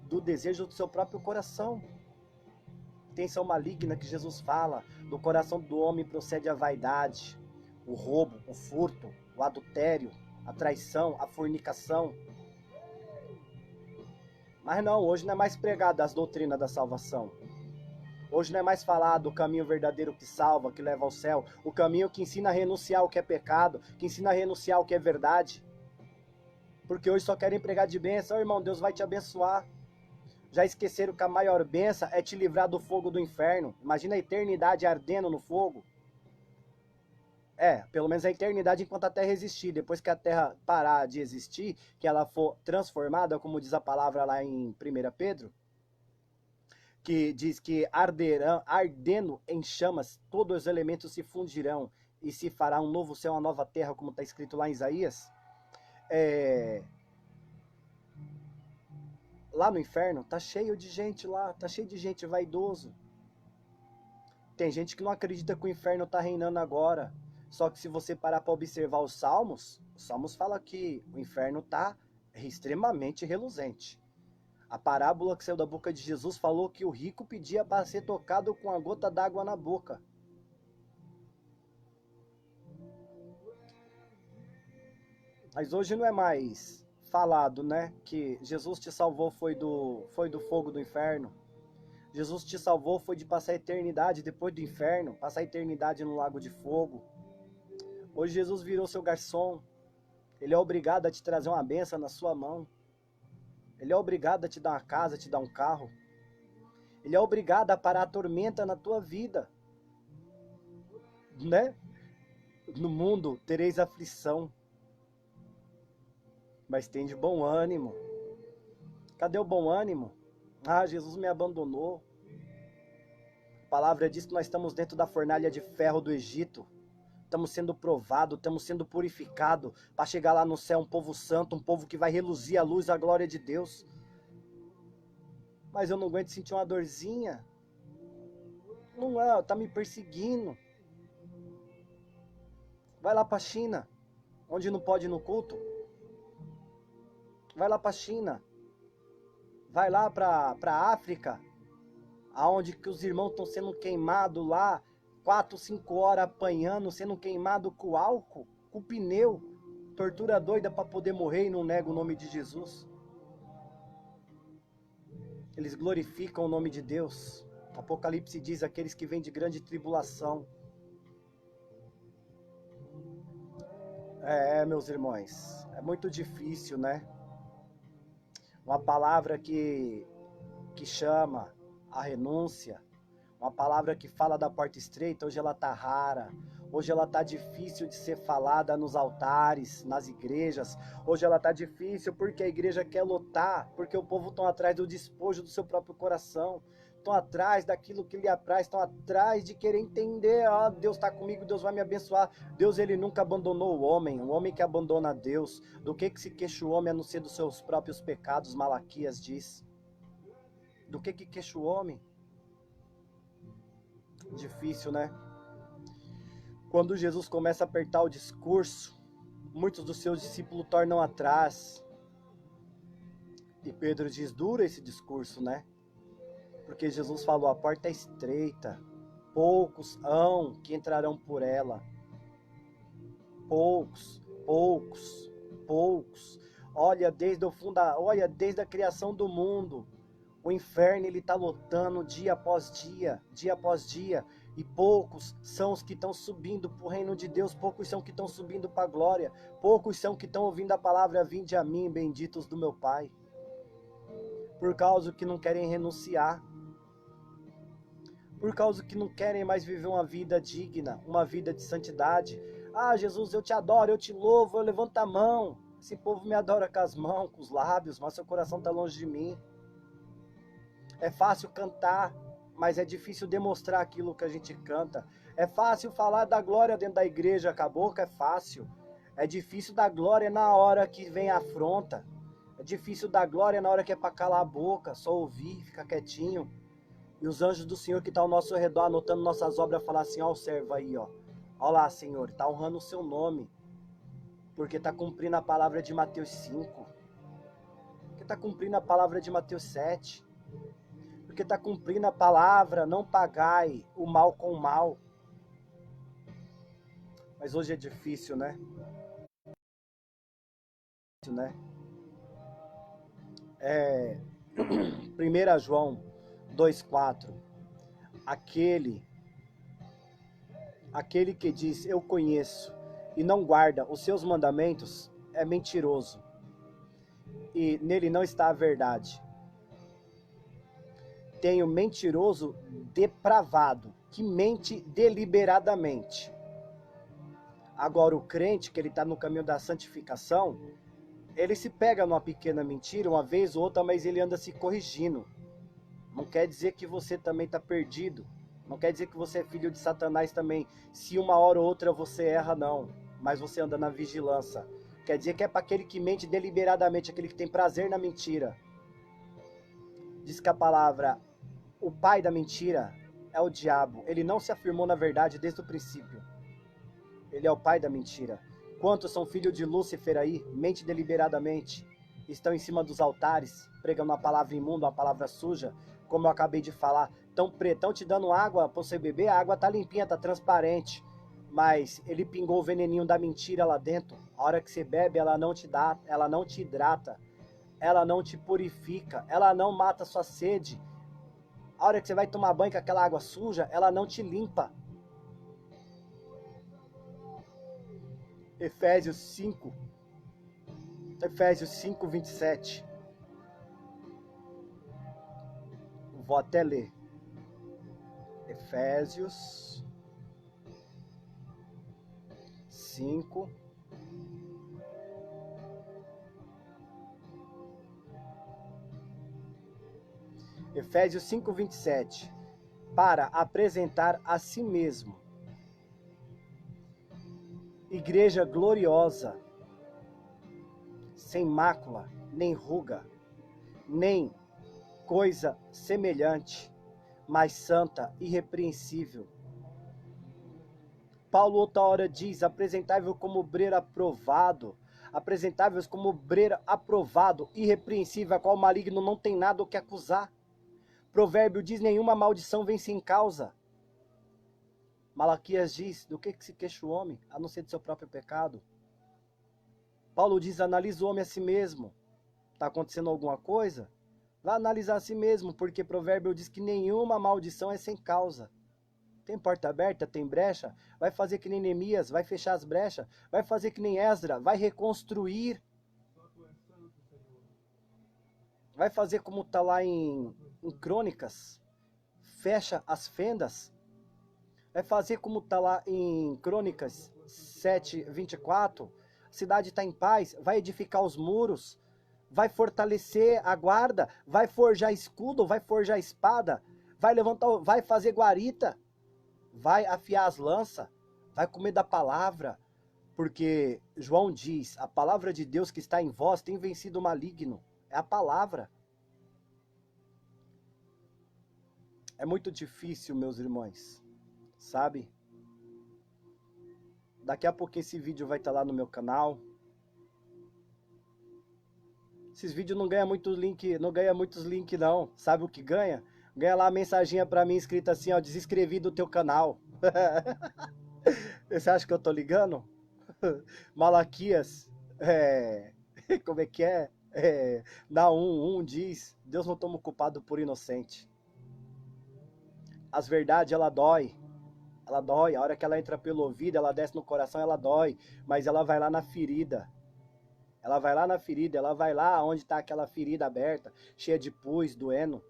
do desejo do seu próprio coração. Intenção maligna que Jesus fala, do coração do homem procede a vaidade, o roubo, o furto, o adultério, a traição, a fornicação. Mas não, hoje não é mais pregado as doutrinas da salvação. Hoje não é mais falado o caminho verdadeiro que salva, que leva ao céu, o caminho que ensina a renunciar o que é pecado, que ensina a renunciar o que é verdade. Porque hoje só querem pregar de bênção, irmão, Deus vai te abençoar. Já esqueceram que a maior bênção é te livrar do fogo do inferno. Imagina a eternidade ardendo no fogo. Pelo menos a eternidade enquanto a terra existir. Depois que a terra parar de existir, que ela for transformada, como diz a palavra lá em 1 Pedro, que diz que ardendo em chamas, todos os elementos se fundirão e se fará um novo céu, uma nova terra, como está escrito lá em Isaías. Lá no inferno tá cheio de gente lá, tá cheio de gente vaidoso. Tem gente que não acredita que o inferno tá reinando agora. Só que se você parar para observar os Salmos fala que o inferno tá extremamente reluzente. A parábola que saiu da boca de Jesus falou que o rico pedia para ser tocado com a gota d'água na boca. Mas hoje não é mais falado, né? Que Jesus te salvou foi do fogo do inferno. Jesus te salvou foi de passar a eternidade depois do inferno, passar a eternidade no lago de fogo. Hoje Jesus virou seu garçom. Ele é obrigado a te trazer uma benção na sua mão. Ele é obrigado a te dar uma casa, a te dar um carro. Ele é obrigado a parar a tormenta na tua vida. Né? No mundo tereis aflição, mas tem de bom ânimo. Cadê o bom ânimo? Jesus me abandonou. A palavra diz que nós estamos dentro da fornalha de ferro do Egito. Estamos sendo provados, estamos sendo purificados para chegar lá no céu um povo santo, um povo que vai reluzir a luz, a glória de Deus. Mas eu não aguento sentir uma dorzinha. Não tá me perseguindo. Vai lá para a China, onde não pode ir no culto. Vai lá para a China. Vai lá para a África, aonde que os irmãos estão sendo queimados lá, 4, 5 horas apanhando, sendo queimado com álcool, com pneu, tortura doida para poder morrer e não nega o nome de Jesus. Eles glorificam o nome de Deus. Apocalipse diz aqueles que vêm de grande tribulação. Meus irmãos, é muito difícil, né? Uma palavra que chama a renúncia, uma palavra que fala da porta estreita, hoje ela tá rara, hoje ela tá difícil de ser falada nos altares, nas igrejas, hoje ela tá difícil porque a igreja quer lotar, porque o povo está atrás do despojo do seu próprio coração, estão atrás daquilo que lhe apraz, estão atrás de querer entender, Deus está comigo, Deus vai me abençoar. Deus, ele nunca abandonou o homem que abandona Deus, do que se queixa o homem a não ser dos seus próprios pecados, Malaquias diz. Do que queixa o homem? Difícil, né? Quando Jesus começa a apertar o discurso, muitos dos seus discípulos tornam atrás. E Pedro diz, duro esse discurso, né? Porque Jesus falou, a porta é estreita, poucos hão que entrarão por ela. Poucos. Olha, desde a criação do mundo, o inferno ele está lotando dia após dia, e poucos são os que estão subindo para o reino de Deus, poucos são que estão subindo para a glória, poucos são que estão ouvindo a palavra, vinde a mim, benditos do meu Pai, por causa que não querem renunciar, por causa que não querem mais viver uma vida digna, uma vida de santidade. Jesus, eu te adoro, eu te louvo, eu levanto a mão. Esse povo me adora com as mãos, com os lábios, mas seu coração está longe de mim. É fácil cantar, mas é difícil demonstrar aquilo que a gente canta. É fácil falar da glória dentro da igreja, com a boca é fácil. É difícil dar glória na hora que vem a afronta. É difícil dar glória na hora que é para calar a boca, só ouvir, ficar quietinho. E os anjos do Senhor que estão ao nosso redor, anotando nossas obras, falar assim, ó o servo aí, ó. Ó lá, Senhor, está honrando o seu nome. Porque está cumprindo a palavra de Mateus 5. Porque está cumprindo a palavra de Mateus 7. Porque está cumprindo a palavra, não pagai o mal com o mal. Mas hoje é difícil, né? 1 João 2,4. Aquele que diz, eu conheço, e não guarda os seus mandamentos, é mentiroso. E nele não está a verdade. Tem o mentiroso depravado, que mente deliberadamente. Agora o crente, que ele está no caminho da santificação, ele se pega numa pequena mentira, uma vez ou outra, mas ele anda se corrigindo. Não quer dizer que você também está perdido. Não quer dizer que você é filho de Satanás também. Se uma hora ou outra você erra, não. Mas você anda na vigilância. Quer dizer que é para aquele que mente deliberadamente, aquele que tem prazer na mentira. Diz que a palavra, o pai da mentira é o diabo. Ele não se afirmou na verdade desde o princípio. Ele é o pai da mentira. Quantos são filhos de Lúcifer aí, mente deliberadamente, estão em cima dos altares, pregando uma palavra imunda, uma palavra suja, como eu acabei de falar, estão te dando água para você beber, a água tá limpinha, tá transparente, mas ele pingou o veneninho da mentira lá dentro. A hora que você bebe, ela não te dá, ela não te hidrata, ela não te purifica, ela não mata sua sede. A hora que você vai tomar banho com aquela água suja, ela não te limpa. Efésios 5, 27. Vou até ler. Efésios 5. Efésios 5, 27. Para apresentar a si mesmo igreja gloriosa, sem mácula, nem ruga, nem coisa semelhante, mas santa, irrepreensível. Paulo outra hora diz, apresentável como obreiro aprovado, apresentáveis como obreiro aprovado, irrepreensível, a qual o maligno não tem nada o que acusar. Provérbio diz, nenhuma maldição vem sem causa. Malaquias diz, do que se queixa o homem, a não ser do seu próprio pecado. Paulo diz, analisa o homem a si mesmo. Está acontecendo alguma coisa? Vai analisar a si mesmo, porque provérbio diz que nenhuma maldição é sem causa. Tem porta aberta, tem brecha, vai fazer que nem Neemias, vai fechar as brechas, vai fazer que nem Esdra, vai reconstruir. Vai fazer como está lá em Crônicas, fecha as fendas. Vai fazer como está lá em Crônicas 7:24, a cidade está em paz, vai edificar os muros, vai fortalecer a guarda, vai forjar escudo, vai forjar espada, vai levantar, vai fazer guarita, vai afiar as lanças, vai comer da palavra, porque João diz, a palavra de Deus que está em vós tem vencido o maligno, é a palavra. É muito difícil, meus irmãos, sabe? Daqui a pouco esse vídeo vai estar lá no meu canal. Esses vídeos não ganham muito link, não ganha muitos links não. Sabe o que ganha? Ganha lá a mensaginha pra mim escrita assim, ó, desinscrevi do teu canal. Você acha que eu tô ligando? Malaquias, como é que é? Naum 1 diz, Deus não toma o culpado por inocente. As verdades, ela dói, a hora que ela entra pelo ouvido, ela desce no coração, ela dói, mas ela vai lá na ferida. Ela vai lá na ferida, ela vai lá onde está aquela ferida aberta, cheia de pus, doendo.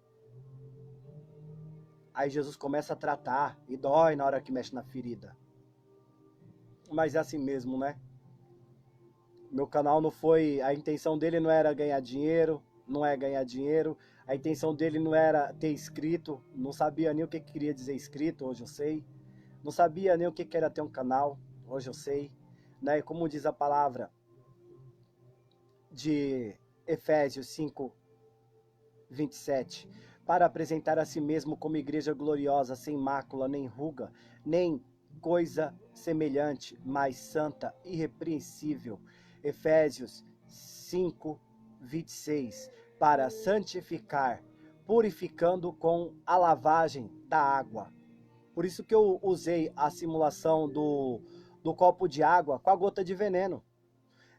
Aí Jesus começa a tratar e dói na hora que mexe na ferida. Mas é assim mesmo, né? Meu canal não foi... A intenção dele não era ganhar dinheiro, não é ganhar dinheiro. A intenção dele não era ter inscrito, não sabia nem o que queria dizer inscrito, hoje eu sei. Não sabia nem o que era ter um canal, hoje eu sei. Né? E como diz a palavra de Efésios 5:27, para apresentar a si mesmo como igreja gloriosa, sem mácula, nem ruga, nem coisa semelhante, mas santa, irrepreensível. Efésios 5:26, para santificar, purificando com a lavagem da água. Por isso que eu usei a simulação do copo de água com a gota de veneno.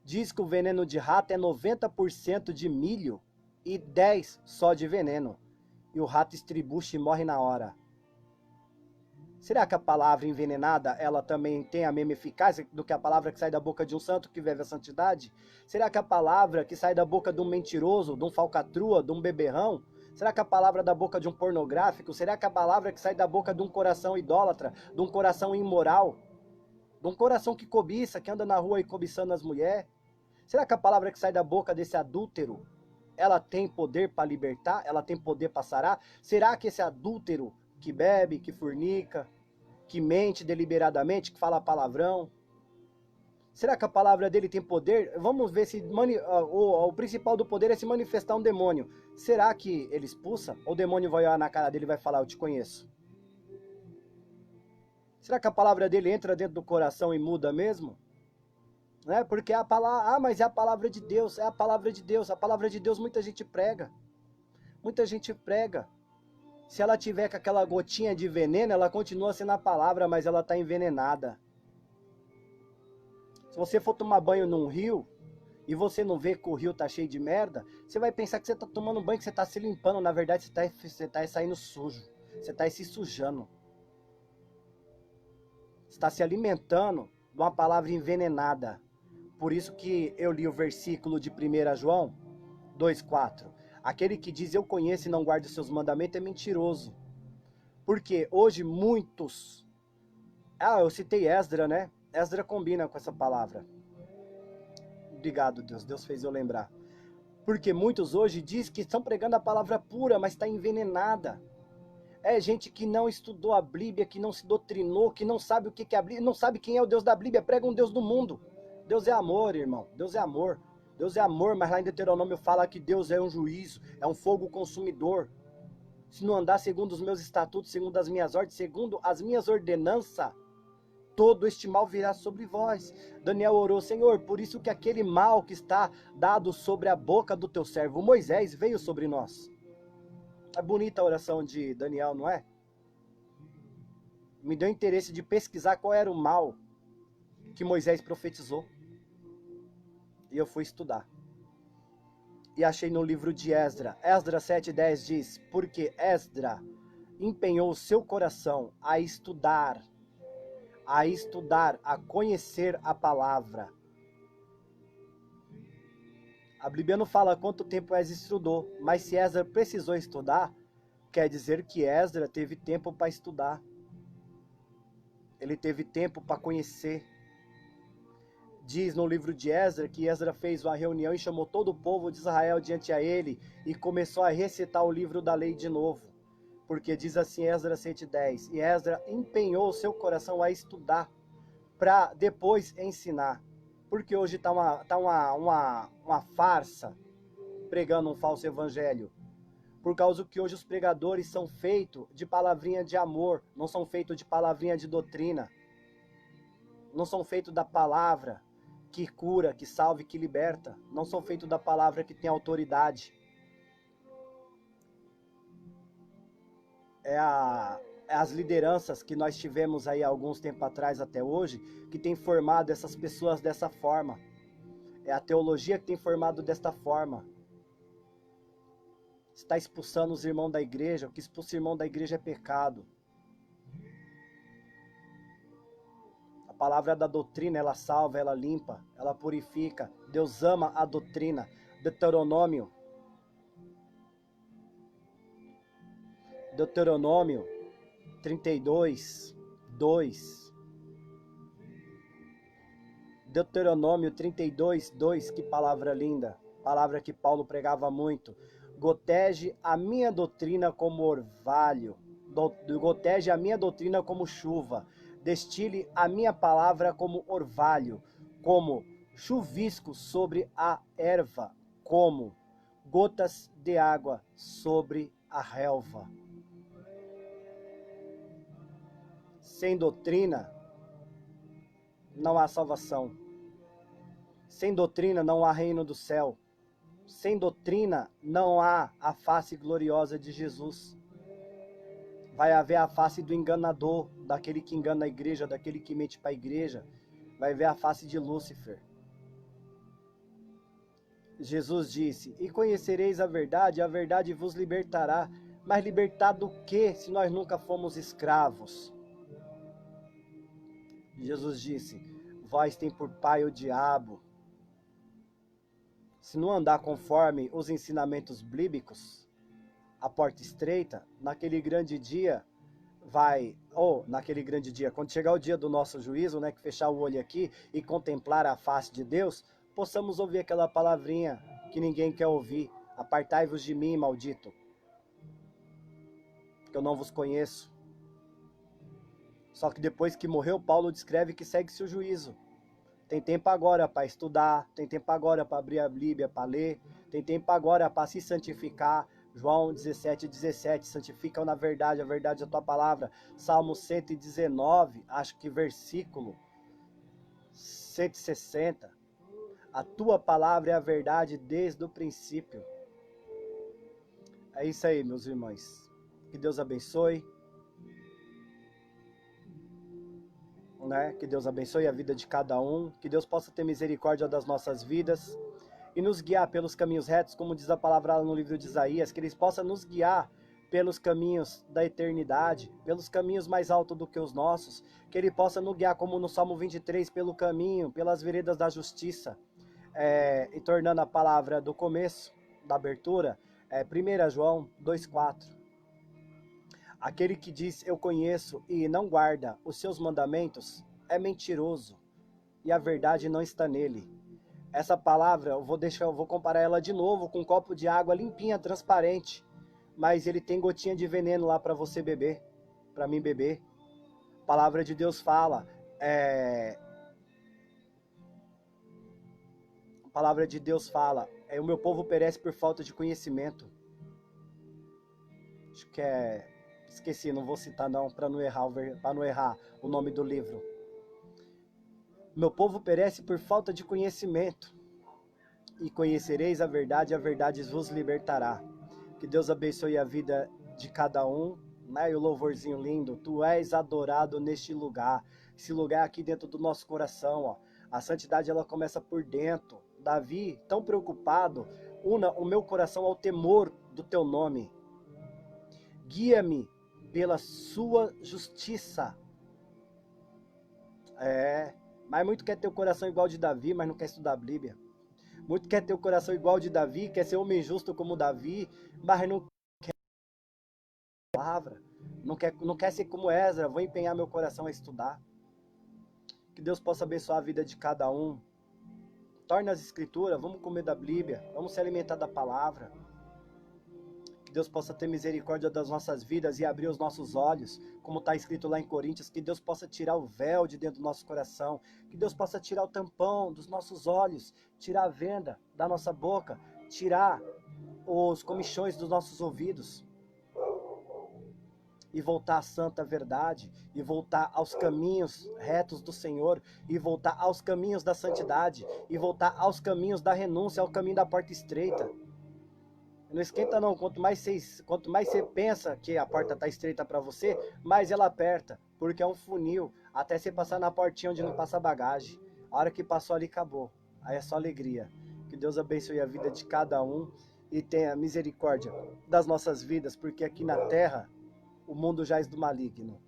Diz que o veneno de rato é 90% de milho e 10% só de veneno. E o rato estribucha e morre na hora. Será que a palavra envenenada, ela também tem a mesma eficácia do que a palavra que sai da boca de um santo que vive a santidade? Será que a palavra que sai da boca de um mentiroso, de um falcatrua, de um beberrão? Será que a palavra da boca de um pornográfico? Será que a palavra que sai da boca de um coração idólatra, de um coração imoral? De um coração que cobiça, que anda na rua e cobiçando as mulheres? Será que a palavra que sai da boca desse adúltero, ela tem poder para libertar? Ela tem poder para sarar? Será que esse adúltero que bebe, que fornica, que mente deliberadamente, que fala palavrão, será que a palavra dele tem poder? Vamos ver se o principal do poder é se manifestar um demônio. Será que ele expulsa? Ou o demônio vai olhar na cara dele e vai falar, eu te conheço? Será que a palavra dele entra dentro do coração e muda mesmo? Né? Porque a palavra, mas é a palavra de Deus, é a palavra de Deus. A palavra de Deus muita gente prega. Muita gente prega. Se ela tiver com aquela gotinha de veneno, ela continua sendo a palavra, mas ela está envenenada. Se você for tomar banho num rio, e você não vê que o rio está cheio de merda, você vai pensar que você está tomando banho, que você está se limpando. Na verdade, você tá saindo sujo. Você está se sujando. Você está se alimentando de uma palavra envenenada. Por isso que eu li o versículo de 1 João 2,4. Aquele que diz eu conheço e não guarda os seus mandamentos é mentiroso. Porque hoje muitos... eu citei Esdra, né? Esdra combina com essa palavra. Obrigado, Deus. Deus fez eu lembrar. Porque muitos hoje dizem que estão pregando a palavra pura, mas está envenenada. É gente que não estudou a Bíblia, que não se doutrinou, que não sabe o que é a Bíblia, não sabe quem é o Deus da Bíblia, prega um Deus do mundo. Deus é amor, irmão. Deus é amor. Deus é amor, mas lá em Deuteronômio fala que Deus é um juízo, é um fogo consumidor. Se não andar segundo os meus estatutos, segundo as minhas ordens, segundo as minhas ordenanças, todo este mal virá sobre vós. Daniel orou, Senhor, por isso que aquele mal que está dado sobre a boca do teu servo Moisés veio sobre nós. É bonita a oração de Daniel, não é? Me deu interesse de pesquisar qual era o mal que Moisés profetizou. E eu fui estudar. E achei no livro de Esdra. Esdras 7,10 diz, porque Esdra empenhou o seu coração a estudar, a conhecer a palavra. A Bíblia não fala quanto tempo Esdras estudou, mas se Esdra precisou estudar, quer dizer que Esdra teve tempo para estudar. Ele teve tempo para conhecer. Diz no livro de Esdra que Esdra fez uma reunião e chamou todo o povo de Israel diante a ele e começou a recitar o livro da lei de novo. Porque diz assim Esdras 7,10, e Esdra empenhou o seu coração a estudar para depois ensinar. Porque hoje está uma farsa pregando um falso evangelho. Por causa que hoje os pregadores são feitos de palavrinha de amor, não são feitos de palavrinha de doutrina. Não são feitos da palavra que cura, que salva e que liberta. Não são feitos da palavra que tem autoridade. É as lideranças que nós tivemos aí há alguns tempos atrás até hoje, que tem formado essas pessoas dessa forma. É a teologia que tem formado desta forma. Está expulsando os irmãos da igreja. O que expulsa o irmão da igreja é pecado. A palavra da doutrina, ela salva, ela limpa, ela purifica. Deus ama a doutrina. Deuteronômio 32, 2. Deuteronômio 32, 2, que palavra linda. Palavra que Paulo pregava muito. Gotege a minha doutrina como orvalho. Gotege a minha doutrina como chuva. Destile a minha palavra como orvalho, como chuvisco sobre a erva, como gotas de água sobre a relva. Sem doutrina, não há salvação. Sem doutrina, não há reino do céu. Sem doutrina, não há a face gloriosa de Jesus. Vai haver a face do enganador, daquele que engana a igreja, daquele que mente para a igreja. Vai ver a face de Lúcifer. Jesus disse, e conhecereis a verdade vos libertará. Mas libertar do quê, se nós nunca fomos escravos? Jesus disse, vós tem por pai o diabo. Se não andar conforme os ensinamentos bíblicos, a porta estreita, naquele grande dia, quando chegar o dia do nosso juízo, né, que fechar o olho aqui e contemplar a face de Deus, possamos ouvir aquela palavrinha que ninguém quer ouvir, apartai-vos de mim, maldito, que eu não vos conheço. Só que depois que morreu, Paulo descreve que segue-se o juízo. Tem tempo agora para estudar, tem tempo agora para abrir a Bíblia, para ler, tem tempo agora para se santificar. João 17:17, santificam na verdade, a verdade é a tua palavra. Salmo 119, acho que versículo 160. A tua palavra é a verdade desde o princípio. É isso aí, meus irmãos. Que Deus abençoe. Né? Que Deus abençoe a vida de cada um. Que Deus possa ter misericórdia das nossas vidas e nos guiar pelos caminhos retos, como diz a palavra no livro de Isaías, que Ele possa nos guiar pelos caminhos da eternidade, pelos caminhos mais altos do que os nossos, que Ele possa nos guiar, como no Salmo 23, pelo caminho, pelas veredas da justiça, e tornando a palavra do começo, da abertura, 1 João 2,4. Aquele que diz, eu conheço, e não guarda os seus mandamentos, é mentiroso, e a verdade não está nele. Essa palavra, eu vou comparar ela de novo com um copo de água limpinha, transparente. Mas ele tem gotinha de veneno lá para você beber, para mim beber. A palavra de Deus fala. A palavra de Deus fala. O meu povo perece por falta de conhecimento. Acho que esqueci, não vou citar não, para não errar o nome do livro. Meu povo perece por falta de conhecimento. E conhecereis a verdade vos libertará. Que Deus abençoe a vida de cada um, né? E o louvorzinho lindo, tu és adorado neste lugar. Esse lugar aqui dentro do nosso coração, ó. A santidade, ela começa por dentro. Davi, tão preocupado, una o meu coração ao temor do teu nome. Guia-me pela sua justiça. Mas muito quer ter o coração igual de Davi, mas não quer estudar a Bíblia. Muito quer ter o coração igual de Davi, quer ser homem justo como Davi, mas não quer a palavra. Não quer ser como Ezra. Vou empenhar meu coração a estudar. Que Deus possa abençoar a vida de cada um. Torne as escrituras, vamos comer da Bíblia, vamos se alimentar da palavra. Que Deus possa ter misericórdia das nossas vidas e abrir os nossos olhos, como está escrito lá em Coríntios, que Deus possa tirar o véu de dentro do nosso coração, que Deus possa tirar o tampão dos nossos olhos, tirar a venda da nossa boca, tirar os comichões dos nossos ouvidos, e voltar à santa verdade, e voltar aos caminhos retos do Senhor, e voltar aos caminhos da santidade, e voltar aos caminhos da renúncia, ao caminho da porta estreita. Não esquenta não, quanto mais você pensa que a porta está estreita para você, mais ela aperta, porque é um funil, até você passar na portinha onde não passa bagagem. A hora que passou ali, acabou. Aí é só alegria. Que Deus abençoe a vida de cada um e tenha misericórdia das nossas vidas, porque aqui na terra o mundo jaz do maligno.